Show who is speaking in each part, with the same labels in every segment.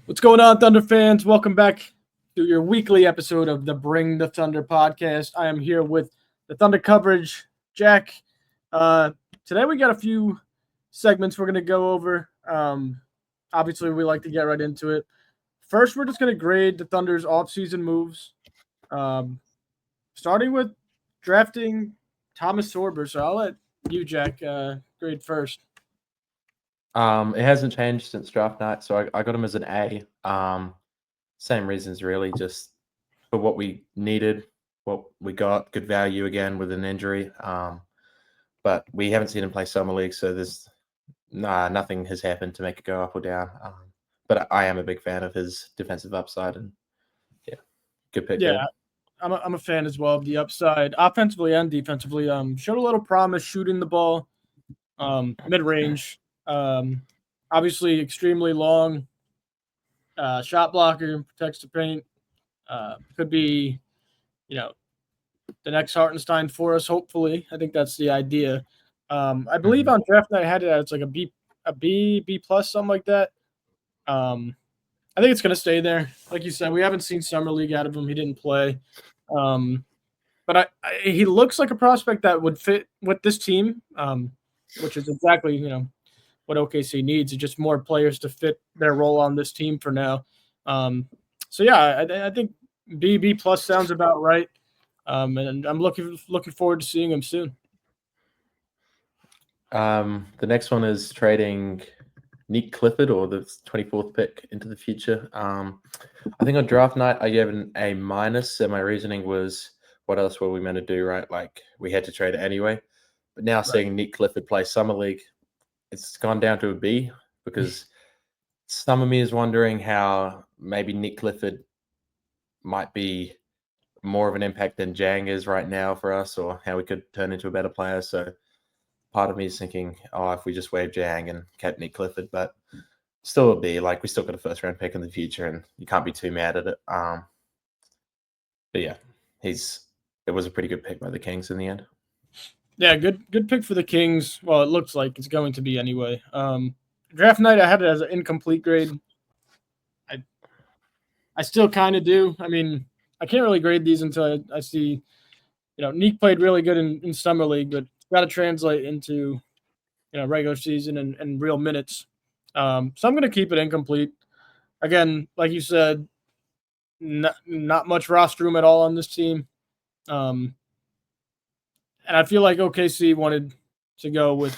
Speaker 1: What's going on, Thunder fans? Welcome back to your weekly episode of the Bring the Thunder podcast. I am here with the Thunder coverage, Jack. Uh, Today we got a few segments we're going to go over. Obviously, we like to get right into it. First, we're just going to grade the Thunder's offseason moves, um, starting with drafting Thomas Sorber. So I'll let you, Jack, grade first.
Speaker 2: It hasn't changed since draft night, so I got him as an A. Same reasons really, just for what we needed, what we got, good value again with an injury. But we haven't seen him play summer league, so there's nothing has happened to make it go up or down. But I am a big fan of his defensive upside, and yeah, good pick
Speaker 1: Yeah,
Speaker 2: there.
Speaker 1: I'm a fan as well of the upside, offensively and defensively. Showed a little promise shooting the ball, mid range. Obviously, extremely long shot blocker, protects the paint. Could be, you know, the next Hartenstein for us. Hopefully, I think that's the idea. I believe on draft night I had it as like B plus, something like that. I think it's gonna stay there. Like you said, we haven't seen summer league out of him. He didn't play. But he looks like a prospect that would fit with this team, which is exactly what OKC needs. Is just more players to fit their role on this team for now. So yeah, I think B plus sounds about right, and I'm looking forward to seeing him soon.
Speaker 2: The next one is trading Nick Clifford, or the 24th pick, into the future. I think on draft night I gave an A minus, and my reasoning was, what else were we meant to do, right? Like, we had to trade it anyway. But now seeing Nick Clifford play summer league, it's gone down to a B, because some of me is wondering how maybe Nick Clifford might be more of an impact than Jang is right now for us, or how we could turn into a better player. So part of me is thinking, if we just waive Jang and kept Nick Clifford, but still a B. Like, we still got a first round pick in the future, and you can't be too mad at it. But yeah, it was a pretty good pick by the Kings in the end.
Speaker 1: Yeah, good pick for the Kings. Well, it looks like it's going to be anyway. Draft night I had it as an incomplete grade. I still kind of do. I mean, I can't really grade these until I see, Neek played really good in summer league, but it's got to translate into, regular season and real minutes. So I'm going to keep it incomplete. Again, like you said, not much roster room at all on this team. And I feel like OKC wanted to go with,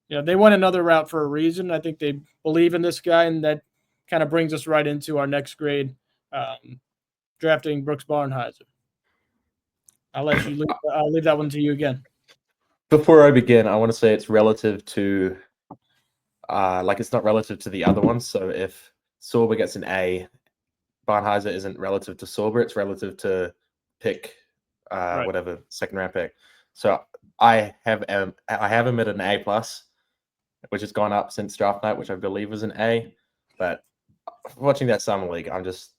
Speaker 1: they went another route for a reason. I think they believe in this guy, and that kind of brings us right into our next grade, drafting Brooks Barnhizer. I'll leave that one to you again.
Speaker 2: Before I begin, I want to say it's relative to, it's not relative to the other ones. So if Sorber gets an A, Barnhizer isn't relative to Sorber. It's relative to pick,
Speaker 1: Right.
Speaker 2: whatever second round pick. So I have him at an A plus, which has gone up since draft night, which I believe was an A. But watching that summer league, I'm just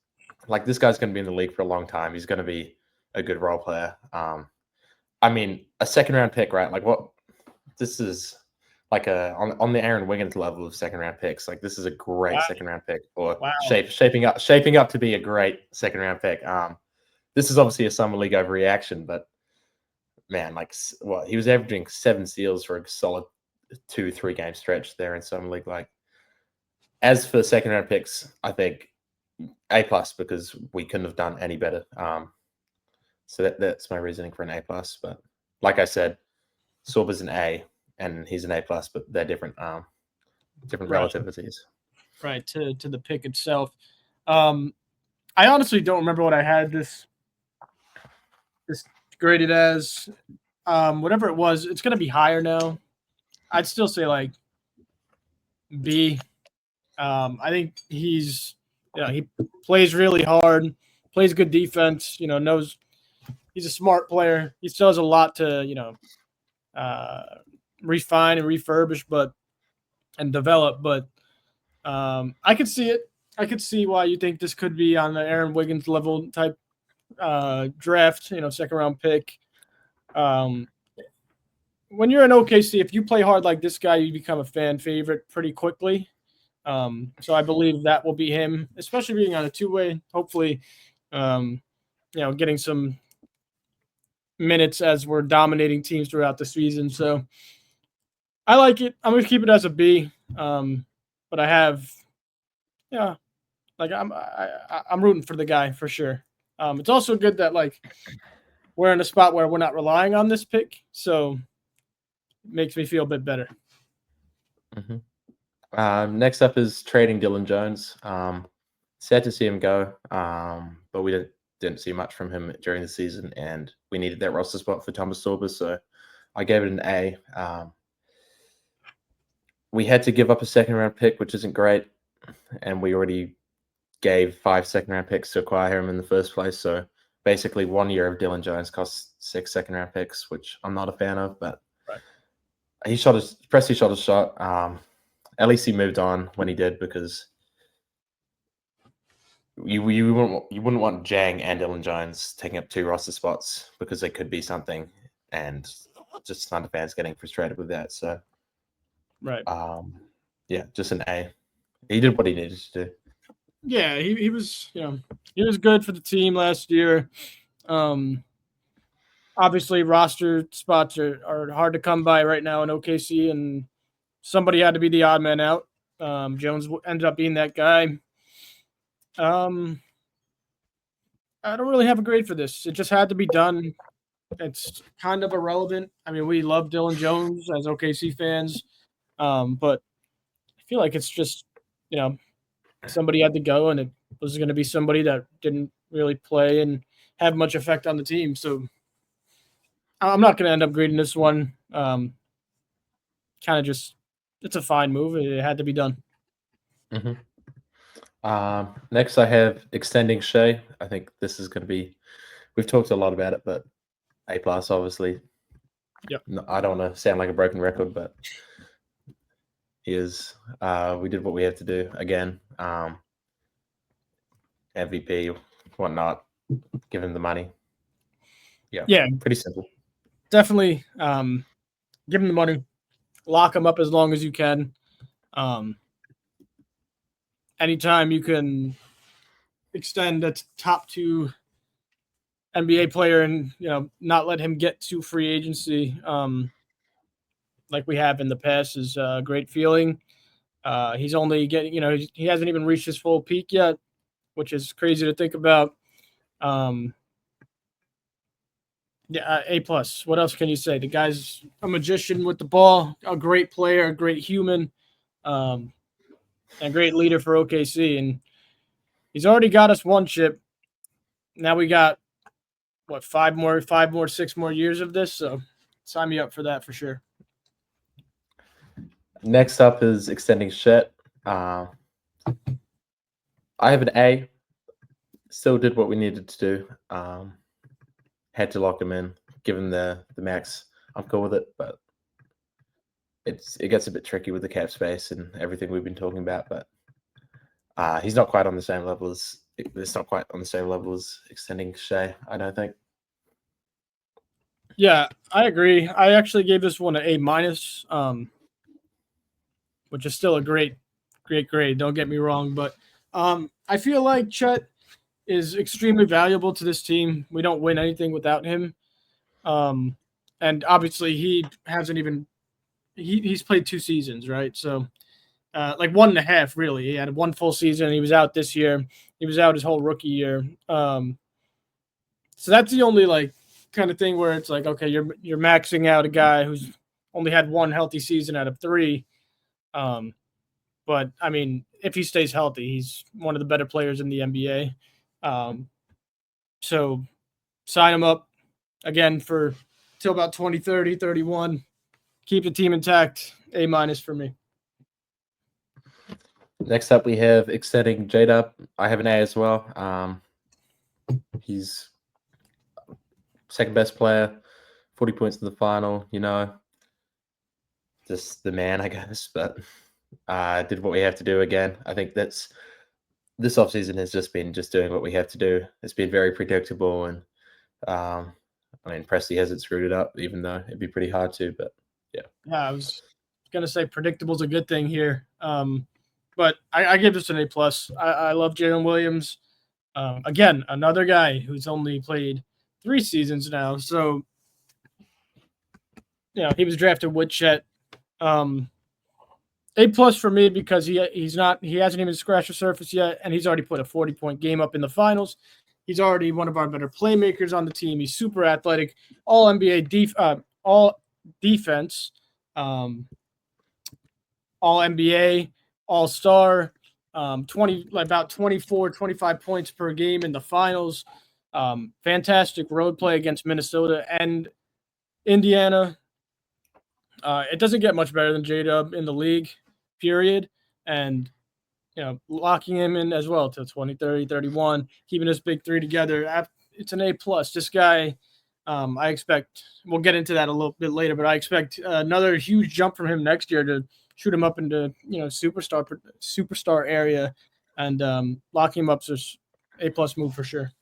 Speaker 2: like, this guy's going to be in the league for a long time. He's going to be a good role player. I mean, a second round pick, right? Like, what? This is like on the Aaron Wiggins level of second round picks. Like, this is a great second round pick, or shaping up to be a great second round pick. This is obviously a summer league overreaction, but man, he was averaging 7 steals for a solid 2-3 game stretch there in summer league. Like, as for second round picks, I think A plus, because we couldn't have done any better. So that's my reasoning for an A plus. But like I said, Sorber's an A and he's an A plus, but they're different relativities.
Speaker 1: Right, to the pick itself. I honestly don't remember what I had this graded as. Whatever it was, it's gonna be higher now. I'd still say like B. I think he's he plays really hard, plays good defense, knows he's a smart player. He still has a lot to, refine and refurbish, and develop. But I could see it. I could see why you think this could be on the Aaron Wiggins level type draft. Second round pick. When you're in OKC, if you play hard like this guy, you become a fan favorite pretty quickly. So I believe that will be him, especially being on a two-way. Hopefully, getting some minutes as we're dominating teams throughout the season. So I like it. I'm gonna keep it as a B. But I have, yeah, like I'm rooting for the guy for sure. It's also good that like we're in a spot where we're not relying on this pick, so it makes me feel a bit better.
Speaker 2: Next up is trading Dylan Jones. Sad to see him go, but we didn't see much from him during the season, and we needed that roster spot for Thomas Sorba, so I gave it an A. We had to give up a second-round pick, which isn't great, and we already gave 5 second-round picks to acquire him in the first place, so basically 1 year of Dylan Jones costs 6 second-round picks, which I'm not a fan of, but
Speaker 1: right.
Speaker 2: Presti shot his shot. At least he moved on when he did, because you wouldn't want Jang and Dylan Jones taking up 2 roster spots, because they could be something, and just Thunder fans getting frustrated with that. So,
Speaker 1: right.
Speaker 2: Yeah, just an A. He did what he needed to do.
Speaker 1: Yeah, he was he was good for the team last year. Obviously, roster spots are hard to come by right now in OKC, and somebody had to be the odd man out. Jones ended up being that guy. I don't really have a grade for this. It just had to be done. It's kind of irrelevant. I mean, we love Dylan Jones as OKC fans, but I feel like it's just somebody had to go, and it was going to be somebody that didn't really play and have much effect on the team. So I'm not going to end up grading this one. Kind of just, it's a fine move. It had to be done.
Speaker 2: Next, I have extending Shea. I think this is going to be. We've talked a lot about it, but A+, obviously.
Speaker 1: Yep.
Speaker 2: No, I don't want to sound like a broken record, but he is. We did what we had to do again. MVP, whatnot. Give him the money. Yeah. Pretty simple.
Speaker 1: Definitely. Give him the money. Lock him up as long as you can. Anytime you can extend a top 2 NBA player and not let him get to free agency, like we have in the past, is a great feeling. He's only getting, he hasn't even reached his full peak yet, which is crazy to think about. A+. What else can you say? The guy's a magician with the ball, a great player, a great human, and a great leader for OKC. And he's already got us 1 chip. Now we got 5 more, 6 more years of this. So sign me up for that for sure.
Speaker 2: Next up is extending Shet. I have an A. Still did what we needed to do. Had to lock him in, give him the max. I'm cool with it, but it gets a bit tricky with the cap space and everything we've been talking about. But he's not quite on the same level as it's not quite on the same level as extending Shea, I don't think.
Speaker 1: Yeah, I agree. I actually gave this one an A-, which is still a great grade. Don't get me wrong, but I feel like Chet is extremely valuable to this team. We don't win anything without him. And obviously he hasn't even he's played 2 seasons, right? So like 1.5 really. He had 1 full season. He was out this year. He was out his whole rookie year. So that's the only like kind of thing where it's like, okay, you're maxing out a guy who's only had 1 healthy season out of 3. But I mean, if he stays healthy, he's one of the better players in the NBA. So sign him up again for till about 2030, 31. Keep the team intact. A- for me.
Speaker 2: Next up, we have extending J-Dub. I have an A as well. He's second best player, 40 points in the final, just the man, I guess. But did what we have to do again. I think this offseason has just been doing what we have to do. It's been very predictable, and I mean, Presti hasn't screwed it up, even though it'd be pretty hard to. But yeah,
Speaker 1: I was gonna say predictable is a good thing here. but I give this an A+. I love Jalen Williams. Again, another guy who's only played 3 seasons now. So, he was drafted with Chet. A+ for me because he hasn't even scratched the surface yet, and he's already put a 40-point game up in the finals. He's already one of our better playmakers on the team. He's super athletic, all NBA all defense, all NBA, all star, 24, 25 points per game in the finals. Fantastic road play against Minnesota and Indiana. It doesn't get much better than J-Dub in the league, period. And, locking him in as well to 20, 30, 31, keeping this big three together. It's an A+. This guy, I expect, we'll get into that a little bit later, but I expect another huge jump from him next year to shoot him up into, superstar area, and locking him up is A+ move for sure.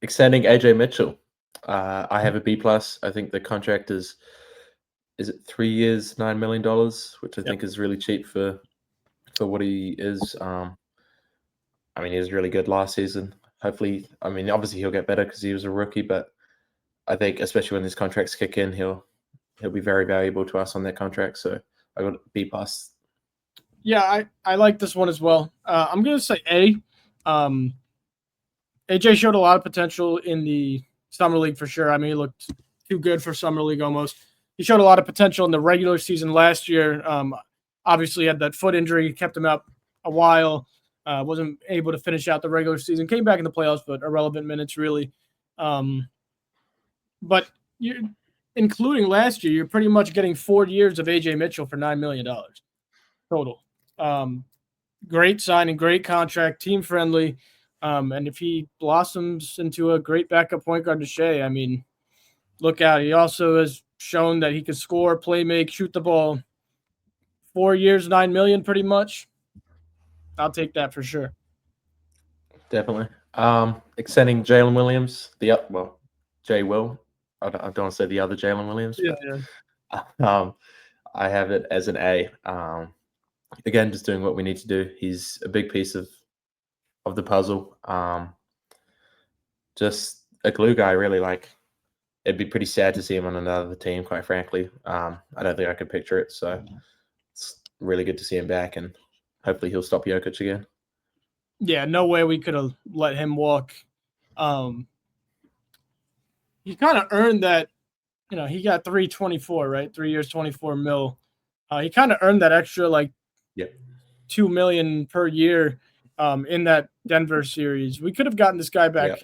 Speaker 2: Extending AJ Mitchell. I have a B+. I think the contract is it 3 years, $9 million, which I think is really cheap for what he is. He was really good last season. Hopefully, obviously he'll get better because he was a rookie, but I think especially when these contracts kick in, he'll be very valuable to us on that contract. So I got a B+.
Speaker 1: Yeah, I like this one as well. I'm gonna say A. AJ showed a lot of potential in the Summer League for sure. He looked too good for Summer League almost. He showed a lot of potential in the regular season last year. Obviously had that foot injury, kept him out a while. Wasn't able to finish out the regular season. Came back in the playoffs, but irrelevant minutes really. But including last year, you're pretty much getting 4 years of AJ Mitchell for $9 million total. Great signing, great contract, team friendly. And if he blossoms into a great backup point guard to Shea, look out. He also has shown that he can score, play make, shoot the ball. 4 years, $9 million pretty much. I'll take that for sure.
Speaker 2: Definitely. Extending Jalen Williams, Jay Will. I don't want to say the other Jalen Williams. But, I have it as an A. Again, just doing what we need to do. He's a big piece of the puzzle. Just a glue guy, really. It'd be pretty sad to see him on another team, quite frankly. I don't think I could picture it. So it's really good to see him back, and hopefully he'll stop Jokic again.
Speaker 1: Yeah, no way we could have let him walk. He kind of earned that. He got 324, right? 3 years, 24 mil. He kind of earned that extra $2 million per year in that Denver series. We could have gotten this guy back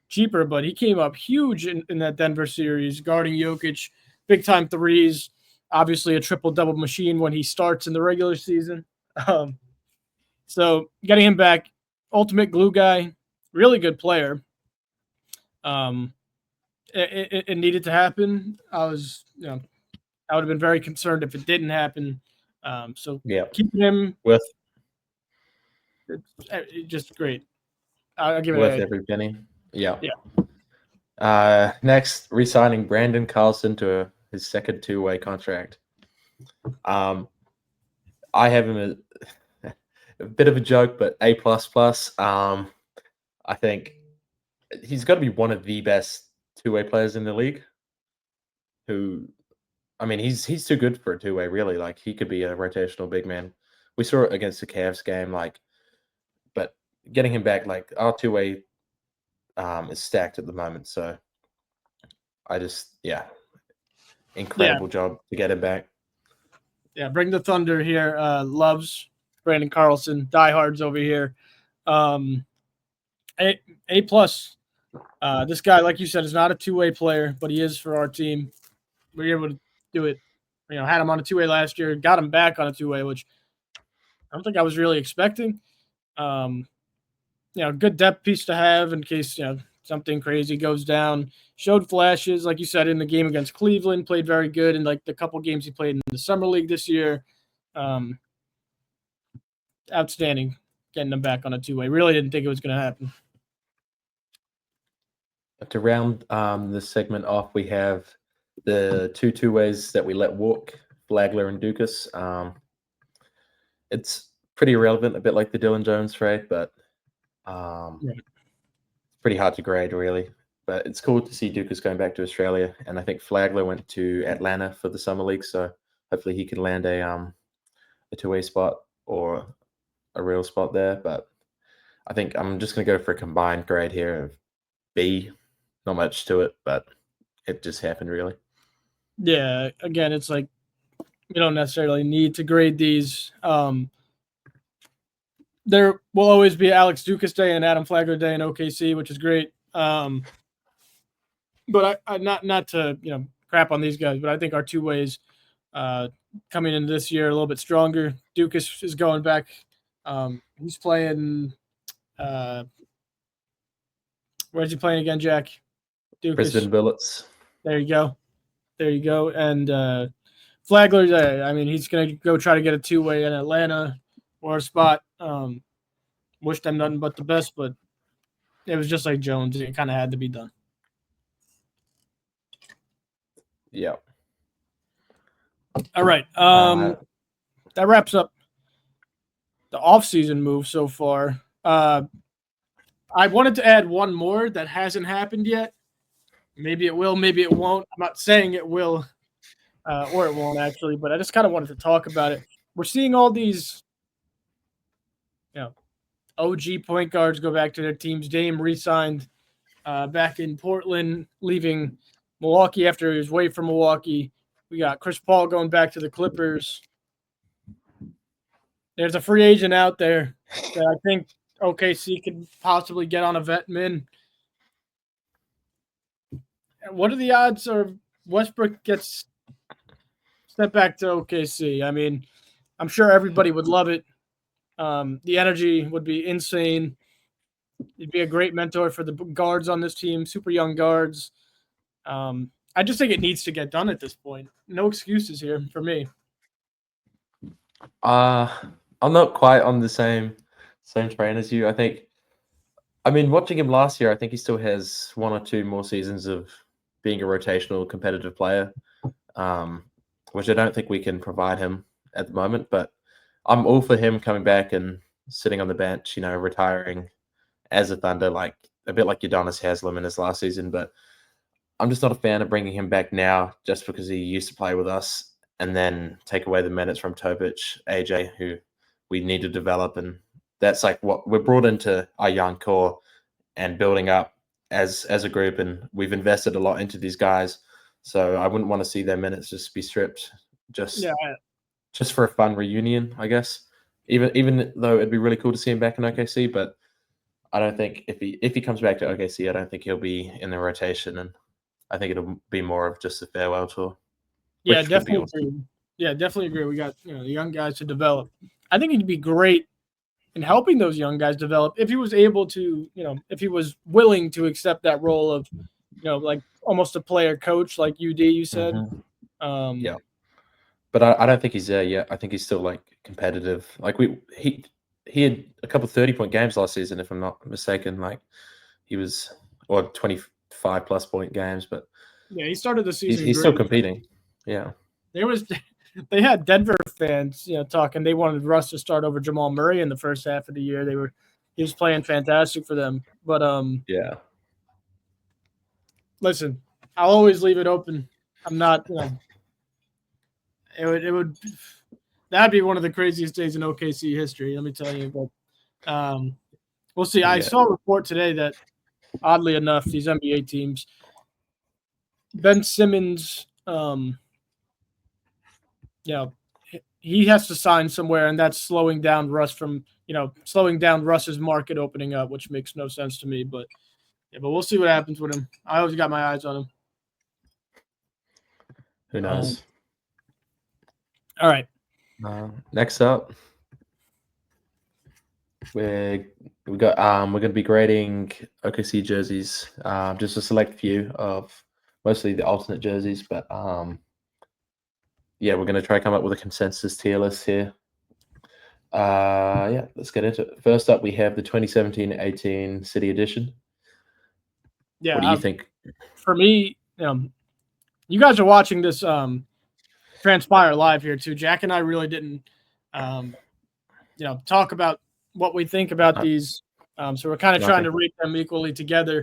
Speaker 1: cheaper, but he came up huge in that Denver series, guarding Jokic, big time threes, obviously a triple-double machine when he starts in the regular season. So getting him back, ultimate glue guy, really good player. It needed to happen. I would have been very concerned if it didn't happen. Keeping him
Speaker 2: with
Speaker 1: just great. I'll give it
Speaker 2: worth every penny. Yeah. Next, re-signing Brandon Carlson to his second two-way contract. I have him a bit of a joke, but A++. I think he's got to be one of the best two-way players in the league. He's too good for a two-way, really. He could be a rotational big man. We saw it against the Cavs game, but getting him back, our two-way is stacked at the moment. So incredible job to get him back.
Speaker 1: Yeah, bring the thunder here. Loves Brandon Carlson, diehards over here. A+. This guy, like you said, is not a two-way player, but he is for our team. We were able to do it. Had him on a two-way last year, got him back on a two-way, which I don't think I was really expecting. Good depth piece to have in case, something crazy goes down. Showed flashes, like you said, in the game against Cleveland, played very good in the couple games he played in the Summer League this year. Outstanding getting him back on a two-way. Really didn't think it was going to happen.
Speaker 2: To round this segment off, we have the two ways that we let walk Flagler and Dukas. It's pretty irrelevant, a bit like the Dylan Jones trade, but it's pretty hard to grade, really. But it's cool to see Dukas going back to Australia, and I think Flagler went to Atlanta for the summer league, so hopefully he can land a two-way spot or a real spot there. But I think I'm just going to go for a combined grade here of B. Not much to it, but it just happened, really.
Speaker 1: Yeah, again, it's like we don't necessarily need to grade these. There will always be Alex Dukas Day and Adam Flagler Day in OKC, which is great. But I not to crap on these guys, but I think our two ways coming into this year a little bit stronger. Dukas is going back. He's playing. Where's he playing again, Jack?
Speaker 2: Dukas. Brisbane Bullets.
Speaker 1: There you go. And Flagler, I mean, he's going to go try to get a two-way in Atlanta or a spot. Wish them nothing but the best, but it was just like Jones. It kind of had to be done.
Speaker 2: Yeah.
Speaker 1: All right. That wraps up the offseason move so far. I wanted to add one more that hasn't happened yet. Maybe it will, maybe it won't. I'm not saying it will or it won't, actually, but I just kind of wanted to talk about it. We're seeing all these OG point guards go back to their teams. Dame re-signed back in Portland, leaving Milwaukee after he was away from Milwaukee. We got Chris Paul going back to the Clippers. There's a free agent out there that I think OKC could possibly get on a vet min. What are the odds of Westbrook gets sent back to OKC? I mean, I'm sure everybody would love it. The energy would be insane. He'd be a great mentor for the guards on this team, super young guards. I just think it needs to get done at this point. No excuses here for me.
Speaker 2: I'm not quite on the same train as you. I mean, watching him last year, I think he still has one or two more seasons of being a rotational competitive player, which I don't think we can provide him at the moment. But I'm all for him coming back and sitting on the bench, retiring as a Thunder, like a bit like Udonis Haslem in his last season. But I'm just not a fan of bringing him back now just because he used to play with us and then take away the minutes from Topic, AJ, who we need to develop. And that's like what we're brought into our young core and building up as a group. And we've invested a lot into these guys. So I wouldn't want to see their minutes just be stripped just for a fun reunion, I guess. Even though it'd be really cool to see him back in OKC, but I don't think if he comes back to OKC, I don't think he'll be in the rotation, and I think it'll be more of just a farewell tour.
Speaker 1: Yeah, definitely agree. Yeah, definitely agree. We got the young guys to develop. I think he'd be great in helping those young guys develop if he was able to, if he was willing to accept that role of, like almost a player coach, like UD, you said.
Speaker 2: Mm-hmm. Yeah. But I don't think he's there yet. I think he's still like competitive. Like he had a couple 30-point games last season, if I'm not mistaken. Like he was, or 25+ point games. But
Speaker 1: yeah, he started the season.
Speaker 2: He's still competing. Yeah,
Speaker 1: they had Denver fans, talking. They wanted Russ to start over Jamal Murray in the first half of the year. He was playing fantastic for them. But
Speaker 2: yeah.
Speaker 1: Listen, I'll always leave it open. I'm not, that'd be one of the craziest days in OKC history, let me tell you. But we'll see. I saw a report today that, oddly enough, these NBA teams, Ben Simmons, he has to sign somewhere, and that's slowing down Russ from, slowing down Russ's market opening up, which makes no sense to me. But we'll see what happens with him. I always got my eyes on him.
Speaker 2: Who knows?
Speaker 1: All right.
Speaker 2: Next up, we're going to be grading OKC jerseys. Just a select few of mostly the alternate jerseys, but we're going to try to come up with a consensus tier list here. Let's get into it. First up, we have the 2017-18 City Edition.
Speaker 1: Yeah.
Speaker 2: What do you think?
Speaker 1: For me, you guys are watching this transpire live here too. Jack and I really didn't, talk about what we think about these. So we're kind of trying to rate them equally together.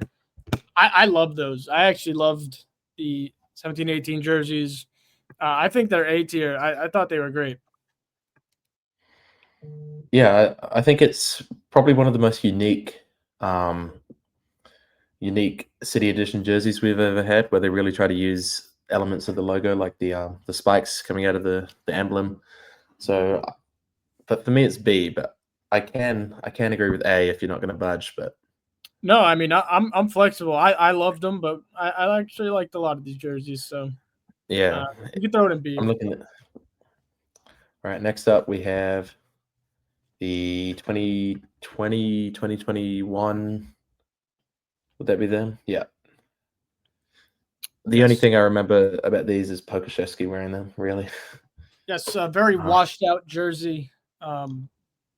Speaker 1: I love those. I actually loved the 17-18 jerseys. I think they're A tier. I thought they were great.
Speaker 2: Yeah, I think it's probably one of the most unique City Edition jerseys we've ever had, where they really try to use elements of the logo, like the spikes coming out of the emblem. So, but for me, it's B. But I can agree with A if you're not going to budge. But
Speaker 1: no, I mean I'm flexible. I loved them, but I actually liked a lot of these jerseys. So
Speaker 2: yeah,
Speaker 1: you can throw it in B.
Speaker 2: I'm looking at. All right, next up we have the 2020, 2021. Would that be them? Yeah. The only thing I remember about these is Pokashevsky wearing them, really.
Speaker 1: Yes, a very washed out jersey.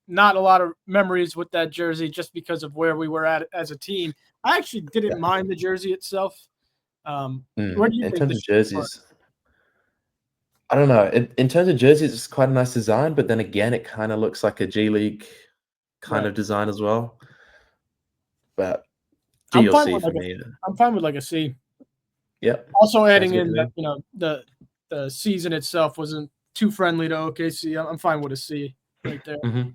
Speaker 1: Not a lot of memories with that jersey just because of where we were at as a team. I actually didn't mind the jersey itself. What do you think?
Speaker 2: In terms of jerseys, I don't know. In terms of jerseys, it's quite a nice design, but then again, it kind of looks like a G League kind of design as well. But G or C for me.
Speaker 1: I'm fine with like a C.
Speaker 2: Yep.
Speaker 1: Also adding in that the season itself wasn't too friendly to OKC. I'm fine with a C right there.
Speaker 2: Mm-hmm.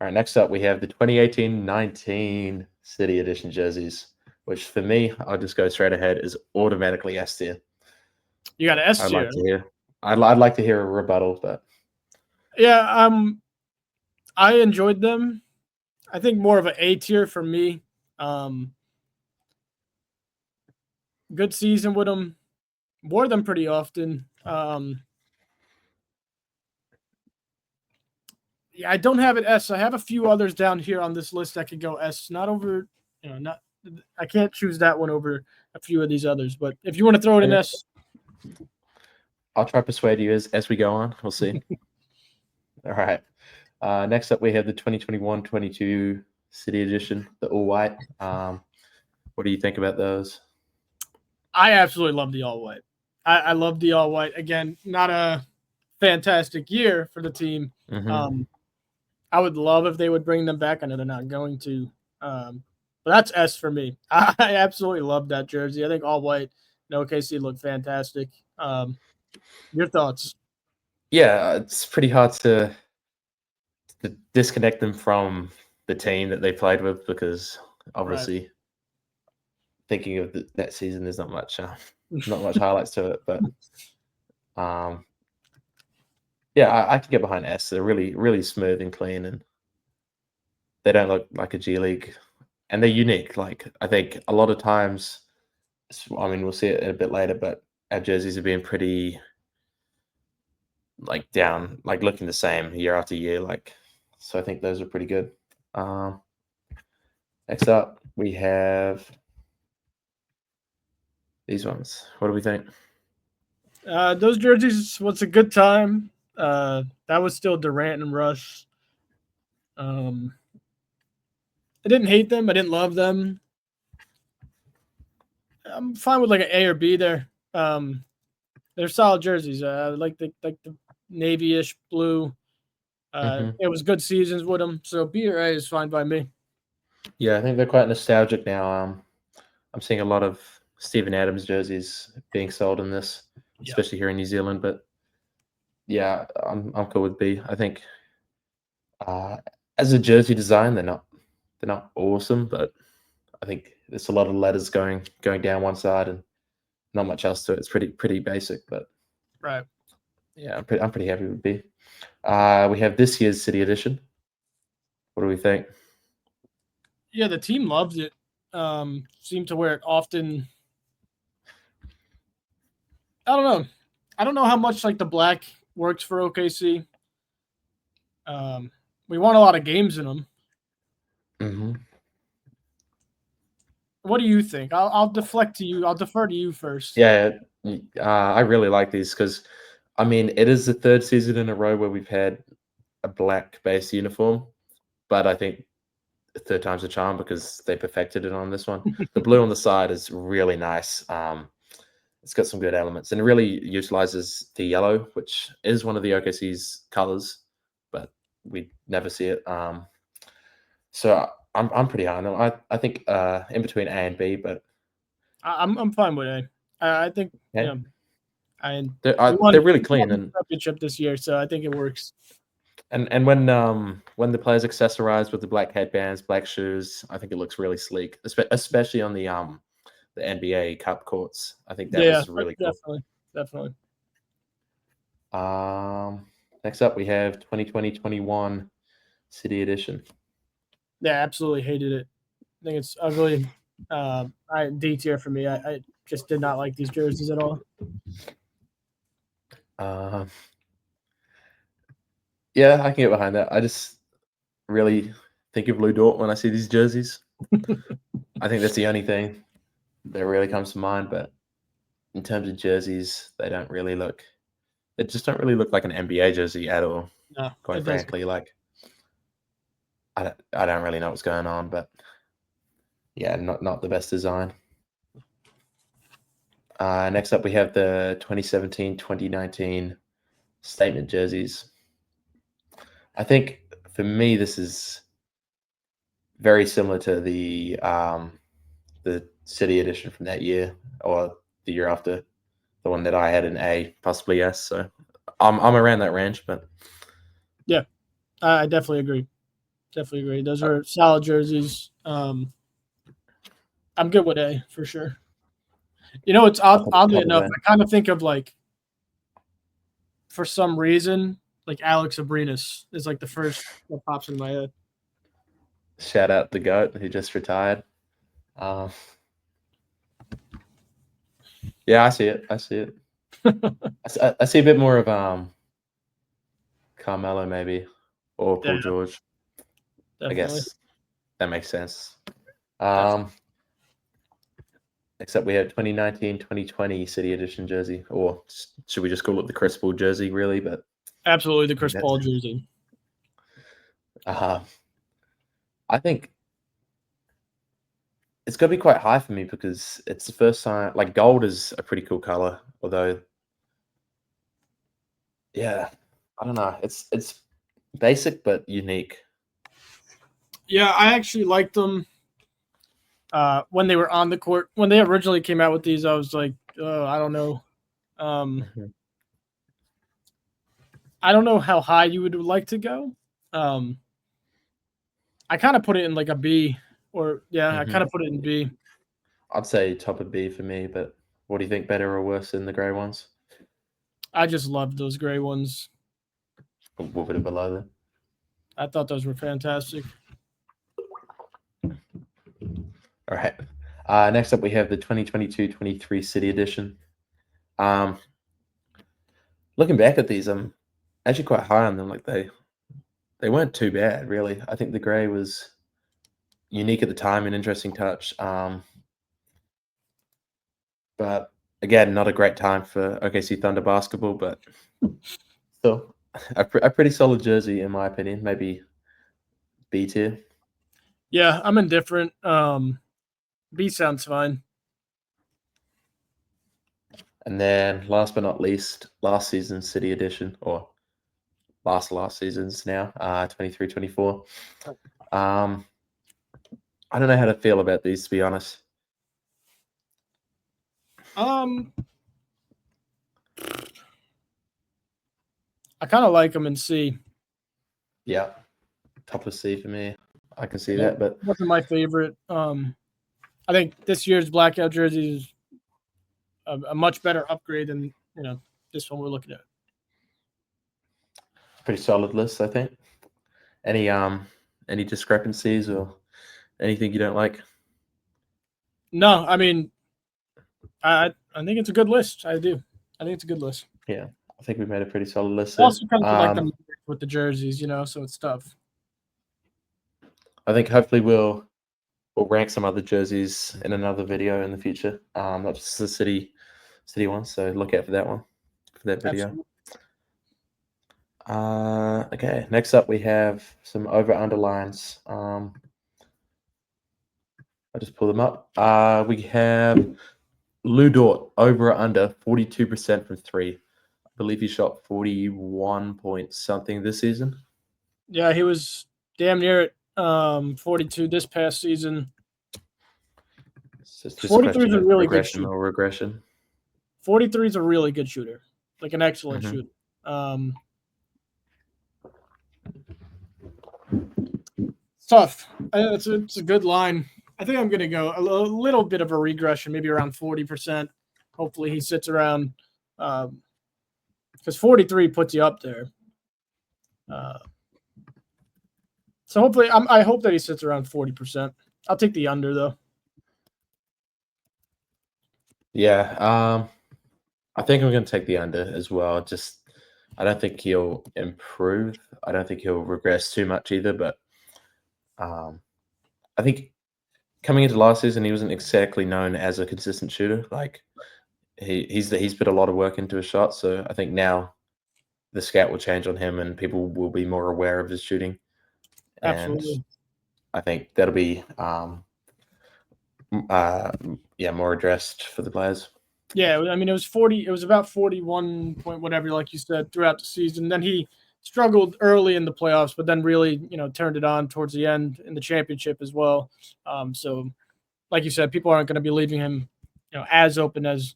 Speaker 2: All right, next up we have the 2018-19 City Edition jerseys, which for me, I'll just go straight ahead, is automatically S tier.
Speaker 1: You got an S tier.
Speaker 2: I'd like to hear a rebuttal, but
Speaker 1: yeah, I enjoyed them. I think more of an A tier for me. Good season with them. Wore them pretty often. Yeah, I don't have it S. I have a few others down here on this list that could go S. Not over, I can't choose that one over a few of these others. But if you want to throw it in S,
Speaker 2: I'll try to persuade you as we go on. We'll see. All right. Next up, we have the 2021-22 City Edition, the all white. What do you think about those?
Speaker 1: I absolutely love the all white. I love the all white. Again, not a fantastic year for the team.
Speaker 2: Mm-hmm.
Speaker 1: I would love if they would bring them back. I know they're not going to. But that's S for me. I absolutely love that jersey. I think all white and OKC look fantastic. Your thoughts?
Speaker 2: Yeah, it's pretty hard to disconnect them from the team that they played with, because obviously thinking of that season, there's not much highlights to it. But yeah, I can get behind S. They're really, really smooth and clean, and they don't look like a G League, and they're unique. Like, I think a lot of times, I mean, we'll see it a bit later, but our jerseys have been pretty down, looking the same year after year. So I think those are pretty good. Next up, we have these ones. What do we think?
Speaker 1: Those jerseys was a good time. That was still Durant and Russ. I didn't hate them. I didn't love them. I'm fine with an A or B there. They're solid jerseys. I like the navy-ish blue. It was good seasons with them, so B or A is fine by me.
Speaker 2: Yeah, I think they're quite nostalgic now. I'm seeing a lot of Steven Adams jerseys being sold in this, especially here in New Zealand. But yeah, I'm cool with B. I think as a jersey design, they're not awesome, but I think there's a lot of letters going down one side and not much else to it. It's pretty basic, but yeah, I'm pretty happy with B. We have this year's City Edition. What do we think?
Speaker 1: Yeah, the team loves it. Seem to wear it often. I don't know. I don't know how much the black works for OKC. We won a lot of games in them.
Speaker 2: Mm-hmm.
Speaker 1: What do you think? I'll deflect to you. I'll defer to you first.
Speaker 2: Yeah, I really like these because, I mean, it is the third season in a row where we've had a black-based uniform, but I think the third time's a charm because they perfected it on this one. The blue on the side is really nice. it's got some good elements, and it really utilizes the yellow, which is one of the OKC's colors, but we never see it. So I'm pretty high on them. I think in between A and B, but
Speaker 1: I'm fine with A. I think
Speaker 2: yeah,
Speaker 1: we
Speaker 2: they're really clean,
Speaker 1: won the
Speaker 2: and
Speaker 1: championship this year, so I think it works.
Speaker 2: and when the players accessorize with the black headbands, black shoes, I think it looks really sleek, especially on the NBA Cup courts. I think that
Speaker 1: Yeah,
Speaker 2: was really cool.
Speaker 1: definitely.
Speaker 2: Next up we have 2020-21 City Edition.
Speaker 1: Yeah, absolutely hated it. I think it's ugly. D tier for me. I just did not like these jerseys at all.
Speaker 2: Yeah, I can get behind that. I just really think of Lou Dort when I see these jerseys. I think that's the only thing that really comes to mind. But in terms of jerseys, they just don't really look like an NBA jersey at all.
Speaker 1: No,
Speaker 2: Quite frankly, like I don't really know what's going on, but yeah, not the best design. Next up, we have the 2017-2019 statement jerseys. I think for me, this is very similar to the City Edition from that year or the year after, the one that I had in A, possibly S. So I'm around that range, but
Speaker 1: yeah, I definitely agree. Definitely agree. Those are solid jerseys. I'm good with A for sure. You know, it's oddly enough, I kind of think of like, for some reason, like Alex Abrinas is like the first that pops in my head.
Speaker 2: Shout out the GOAT who just retired. Yeah, I see it. I see a bit more of Carmelo maybe, or Paul George.
Speaker 1: Definitely.
Speaker 2: I guess that makes sense. Except we have 2019-2020 City Edition jersey, or should we just call it the Chris Paul jersey, really? But
Speaker 1: absolutely the Chris Paul jersey.
Speaker 2: I think it's got to be quite high for me because it's the first time. Like gold is a pretty cool color, although, yeah, I don't know. It's basic but unique.
Speaker 1: Yeah, I actually liked them when they were on the court. When they originally came out with these, I was like, I don't know. I don't know how high you would like to go. I kind of put it in like a B, or I kind of put it in B.
Speaker 2: I'd say top of B for me, but what do you think, better or worse than the gray ones?
Speaker 1: I just loved those gray ones.
Speaker 2: We'll put it below them.
Speaker 1: I thought those were fantastic.
Speaker 2: All right. Next up, we have the 2022-23 City Edition. Looking back at these, I'm actually quite high on them. Like they weren't too bad, really. I think the gray was unique at the time, an interesting touch. But again, not a great time for OKC Thunder basketball, but still a pretty solid jersey in my opinion. Maybe B tier.
Speaker 1: Yeah, I'm indifferent. B sounds fine.
Speaker 2: And then last but not least, last season's City Edition, or last season's now, 23-24. I don't know how to feel about these, to be honest.
Speaker 1: I kind of like them in C.
Speaker 2: Yeah, top of C for me. I can see that, but
Speaker 1: wasn't my favorite. I think this year's blackout jersey is a much better upgrade than this one we're looking at.
Speaker 2: Pretty solid list, I think. Any discrepancies or anything you don't like?
Speaker 1: No, I mean, I think it's a good list. I do. I think it's a good list.
Speaker 2: Yeah, I think we made a pretty solid list.
Speaker 1: Also, kind of like them with the jerseys, so it's tough.
Speaker 2: I think hopefully we'll rank some other jerseys in another video in the future. Not just the city one. So look out for that one, for that video. Okay. Next up, we have some over underlines. I'll just pull them up. We have Lou Dort, over or under 42% from three. I believe he shot 41 point something this season.
Speaker 1: Yeah, he was damn near at 42 this past season.
Speaker 2: So it's just a
Speaker 1: 43
Speaker 2: question
Speaker 1: is a
Speaker 2: of
Speaker 1: really good
Speaker 2: progression
Speaker 1: shooter.
Speaker 2: or regression.
Speaker 1: 43 is a really good shooter, like an excellent
Speaker 2: Mhm.
Speaker 1: shooter. It's tough. It's a good line. I think I'm going to go a little bit of a regression, maybe around 40%. Hopefully he sits around because 43 puts you up there. So hopefully I hope that he sits around 40%. I'll take the under though.
Speaker 2: Yeah, I think I'm going to take the under as well. Just, I don't think he'll improve. I don't think he'll regress too much either. But I think coming into last season, he wasn't exactly known as a consistent shooter. Like he's put a lot of work into his shot. So I think now the scout will change on him, and people will be more aware of his shooting. And
Speaker 1: Absolutely.
Speaker 2: I think that'll be more addressed for the players.
Speaker 1: Yeah, I mean it was 40. It was about 41 point whatever, like you said, throughout the season. Then he struggled early in the playoffs, but then really turned it on towards the end in the championship as well. So, like you said, people aren't going to be leaving him, as open as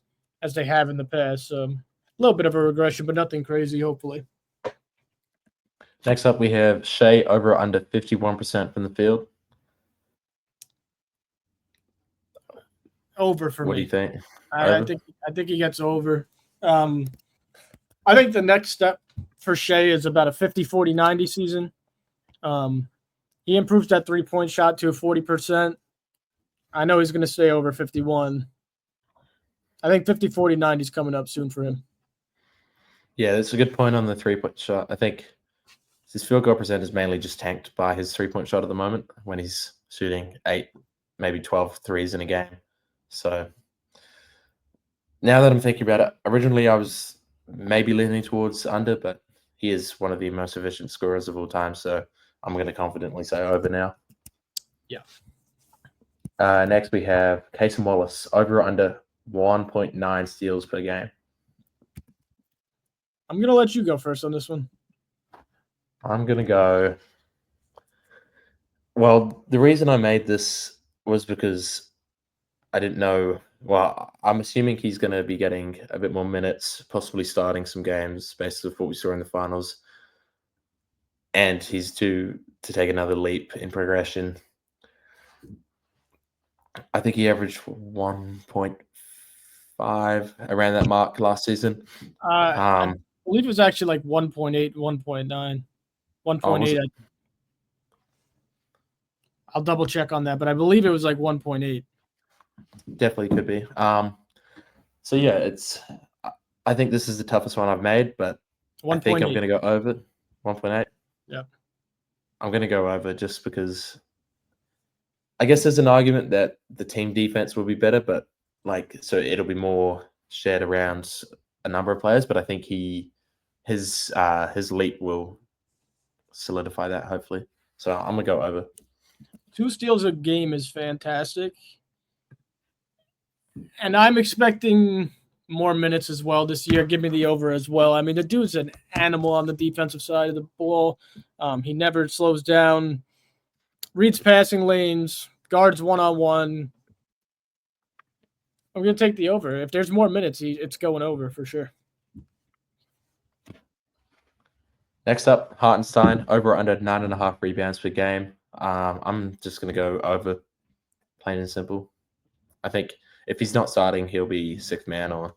Speaker 1: they have in the past. So, a little bit of a regression, but nothing crazy. Hopefully.
Speaker 2: Next up, we have Shea over under 51% from the field.
Speaker 1: Over for
Speaker 2: What
Speaker 1: me.
Speaker 2: do you think?
Speaker 1: I think he gets over. I think the next step for Shea is about a 50-40-90 season. He improves that 3-point shot to a 40%. I know he's going to stay over 51. I think 50-40-90 is coming up soon for him.
Speaker 2: Yeah, that's a good point on the 3-point shot. I think his field goal percent is mainly just tanked by his 3-point shot at the moment when he's shooting 8, maybe 12 threes in a game. So now that I'm thinking about it, originally I was maybe leaning towards under, but he is one of the most efficient scorers of all time. So I'm going to confidently say over now.
Speaker 1: Yeah.
Speaker 2: Next, we have Casey Wallace, over or under 1.9 steals per game.
Speaker 1: I'm going to let you go first on this one.
Speaker 2: I'm going to go. Well, the reason I made this was because I didn't know. Well, I'm assuming he's going to be getting a bit more minutes, possibly starting some games based on what we saw in the finals. And he's due to take another leap in progression. I think he averaged 1.5 around that mark last season.
Speaker 1: I believe it was actually like 1.8, 1.9, 1.8. I'll double check on that, but I believe it was like 1.8.
Speaker 2: Definitely could be. So yeah, I think this is the toughest one I've made, but I think I'm going to go over 1.8.
Speaker 1: Yeah.
Speaker 2: I'm going to go over just because I guess there's an argument that the team defense will be better, but so it'll be more shared around a number of players, but I think his leap will solidify that hopefully. So I'm going to go over.
Speaker 1: 2 steals a game is fantastic. And I'm expecting more minutes as well this year. Give me the over as well. I mean, the dude's an animal on the defensive side of the ball. He never slows down, reads passing lanes, guards one-on-one. I'm going to take the over. If there's more minutes, it's going over for sure.
Speaker 2: Next up, Hartenstein, over or under 9.5 rebounds per game. I'm just going to go over, plain and simple. I think if he's not starting, he'll be sixth man or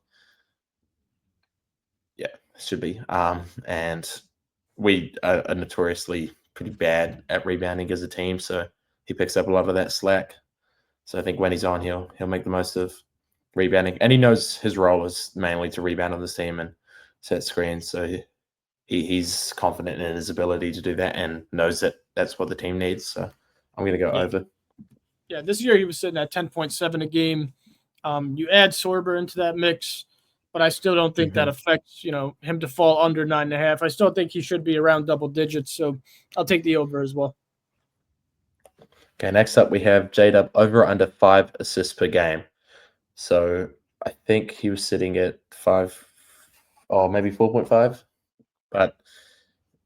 Speaker 2: should be. And we are notoriously pretty bad at rebounding as a team, so he picks up a lot of that slack. So I think when he's on, he'll make the most of rebounding, and he knows his role is mainly to rebound on this team and set screens. So he's confident in his ability to do that and knows that that's what the team needs. So I'm going to go over.
Speaker 1: Yeah, this year he was sitting at 10.7 a game. You add Sorber into that mix, but I still don't think that affects him to fall under 9.5. I still think he should be around double digits. So I'll take the over as well.
Speaker 2: Okay, next up we have J-Dub over or under 5 assists per game. So I think he was sitting at 5 or maybe 4.5, but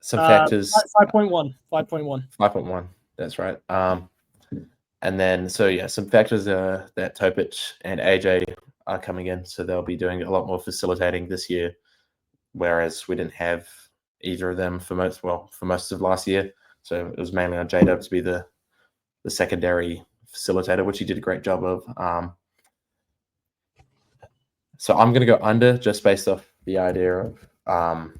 Speaker 2: some factors
Speaker 1: 5.1. 5.1.
Speaker 2: 5.1. That's right. And then some factors are that Topic and AJ are coming in, so they'll be doing a lot more facilitating this year, whereas we didn't have either of them for most of last year. So it was mainly on J-Dub to be the secondary facilitator, which he did a great job of. So I'm going to go under just based off the idea of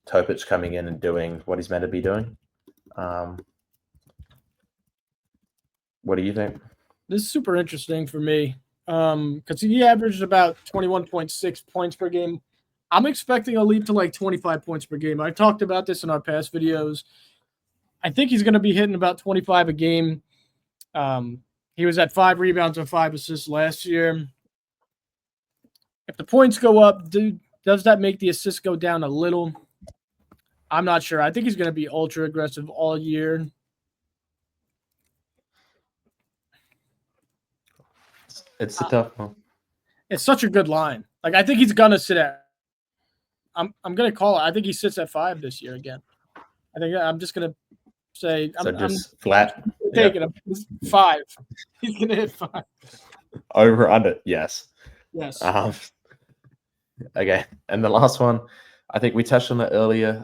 Speaker 2: Topic coming in and doing what he's meant to be doing. What do you think?
Speaker 1: This is super interesting for me because he averaged about 21.6 points per game. I'm expecting a leap to like 25 points per game. I talked about this in our past videos. I think he's going to be hitting about 25 a game. He was at 5 rebounds and 5 assists last year. If the points go up, does that make the assists go down a little? I'm not sure. I think he's going to be ultra aggressive all year.
Speaker 2: It's a tough one.
Speaker 1: It's such a good line. Like, I think he's going to sit at – I'm going to call it. I think he sits at 5 this year again. I think I'm just going to say – I'm
Speaker 2: flat.
Speaker 1: Taking him. 5. He's going to hit 5.
Speaker 2: Over, under, yes.
Speaker 1: Yes.
Speaker 2: Okay, and the last one, I think we touched on it earlier.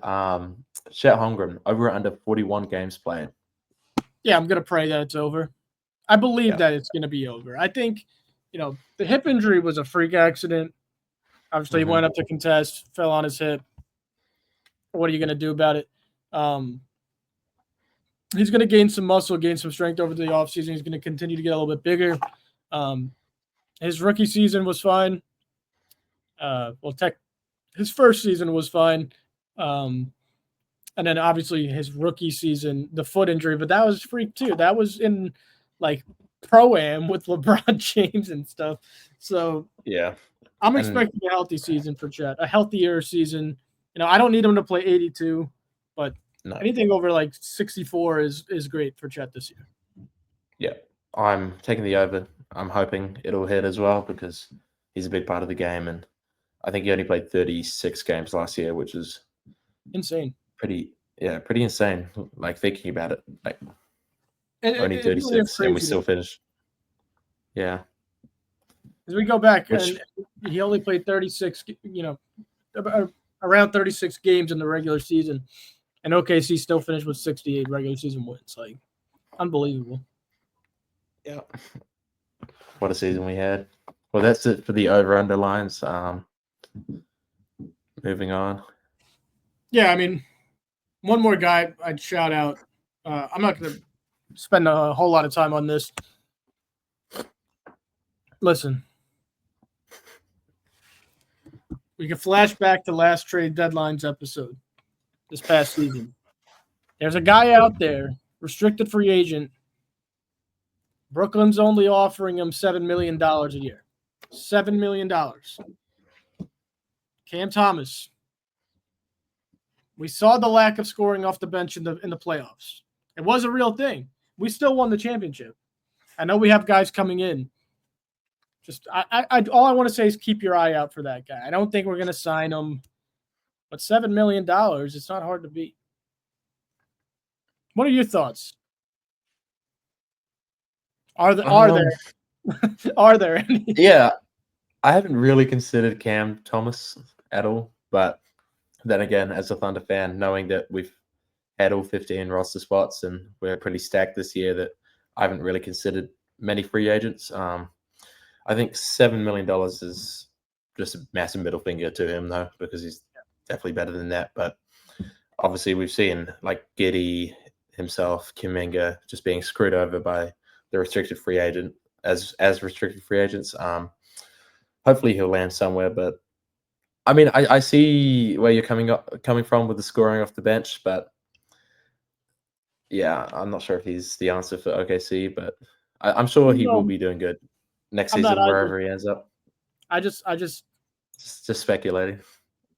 Speaker 2: Chet Holmgren, over under 41 games played.
Speaker 1: Yeah, I'm going to pray that it's over. I believe that it's going to be over. I think, the hip injury was a freak accident. Obviously, he went up to contest, fell on his hip. What are you going to do about it? He's going to gain some muscle, gain some strength over the offseason. He's going to continue to get a little bit bigger. His rookie season was fine. His first season was fine. And then obviously his rookie season, the foot injury, but that was freak too. That was in like Pro-Am with LeBron James and stuff. So
Speaker 2: yeah,
Speaker 1: I'm expecting a healthy season for Chet, a healthier season. I don't need him to play 82, but anything over like 64 is great for Chet this year.
Speaker 2: Yeah, I'm taking the over. I'm hoping it'll hit as well because he's a big part of the game, and I think he only played 36 games last year, which is
Speaker 1: insane.
Speaker 2: Pretty insane. Like thinking about it, like only 36, and we still finished. Yeah,
Speaker 1: as we go back, and he only played 36. Around 36 games in the regular season, and OKC still finished with 68 regular season wins. Like, unbelievable.
Speaker 2: Yeah. What a season we had. Well, that's it for the over-under lines. Moving on.
Speaker 1: Yeah, I mean, one more guy I'd shout out. I'm not going to spend a whole lot of time on this. Listen. We can flash back to last trade deadlines episode this past season. There's a guy out there, restricted free agent. Brooklyn's only offering him $7 million a year. $7 million. Cam Thomas. We saw the lack of scoring off the bench in the playoffs. It was a real thing. We still won the championship. I know we have guys coming in. Just all I want to say is keep your eye out for that guy. I don't think we're going to sign him, but $7 million, it's not hard to beat. What are your thoughts? Are there any?
Speaker 2: Yeah, I haven't really considered Cam Thomas at all, but then again, as a Thunder fan, knowing that we've had all 15 roster spots and we're pretty stacked this year, that I haven't really considered many free agents. I think $7 million is just a massive middle finger to him, though, because he's definitely better than that. But obviously, we've seen like Giddey himself, Kuminga, just being screwed over by the restricted free agent as restricted free agents. Hopefully, he'll land somewhere. But I mean, I see where you're coming from with the scoring off the bench, but yeah, I'm not sure if he's the answer for OKC, but I'm sure he will be doing good next season wherever he ends up.
Speaker 1: Just
Speaker 2: speculating.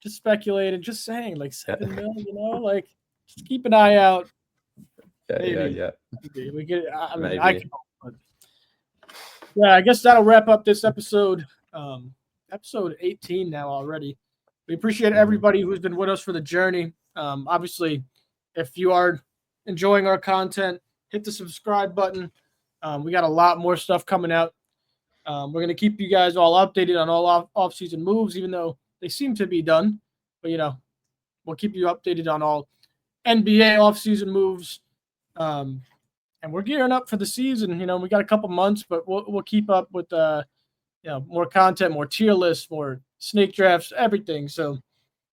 Speaker 1: Just speculating, just saying like 7 million, like just keep an eye out.
Speaker 2: Yeah.
Speaker 1: We could. I can. Yeah, I guess that'll wrap up this episode. Episode 18 now already. We appreciate everybody who's been with us for the journey. Obviously, if you are enjoying our content, hit the subscribe button. We got a lot more stuff coming out. We're going to keep you guys all updated on all off-season moves, even though they seem to be done. But, we'll keep you updated on all NBA off-season moves. And we're gearing up for the season. We got a couple months, but we'll keep up with more content, more tier lists, more snake drafts, everything. So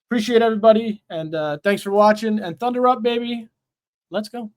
Speaker 1: appreciate everybody, and thanks for watching. And Thunder up, baby. Let's go.